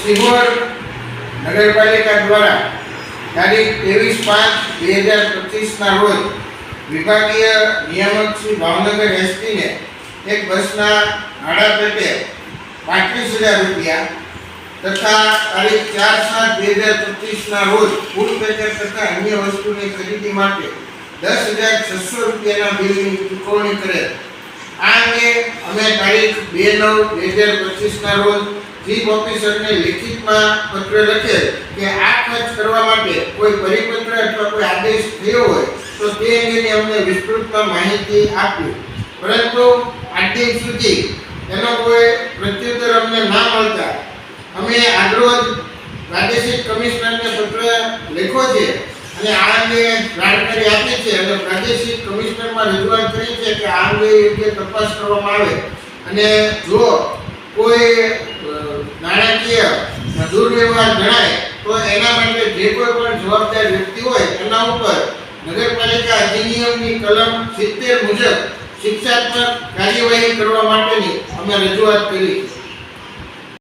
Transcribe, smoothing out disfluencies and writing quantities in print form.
સિહોર નગરપાલિકા દ્વારા તારીખ 23/5/2025 ના રોજ વિભાગીય નિયામક શ્રી ભાવનગર એસટીને એક બસના ભાડા પેટે 35,000 રૂપિયા તથા તારીખ 4/7/2025 ના રોજ ફૂડ પેકેજ તથા અન્ય વસ્તુની ખરીદી માટે 10,600 રૂપિયાના બિલની ચૂકવણી કરેલ. આ અંગે અમે તારીખ 2/9/2025 ના રોજ ચીફ ઓફિસરને લિખિતમાં પત્ર લખેલ કે આ ખર્ચ કરવા માટે કોઈ પરિપત્ર અથવા કોઈ આદેશ થયો હોય તો તે અંગેની અમને વિસ્તૃતમાં માહિતી આપી, પરંતુ આજ દિન સુધી એનો કોઈ પ્રત્યુત્તર અમને ના મળતા અમે આજરોજ પ્રાદેશિક કમિશનરને પત્ર લખ્યો છે અને આ અંગે જાણકારી આપી છે અને પ્રાદેશિક કમિશનરમાં રજૂઆત કરી છે કે આ અંગે યોગ્ય તપાસ કરવામાં આવે અને જો કોઈ નાણાકીય દુર્વ્યવહાર જણાય તો એના માટે જે કોઈ પણ જવાબદાર વ્યક્તિ હોય એના ઉપર નગરપાલિકા અધિનિયમની કલમ 70 મુજબ શિક્ષાત્મક કાર્યવાહી કરવા માટેની અમે રજૂઆત કરી.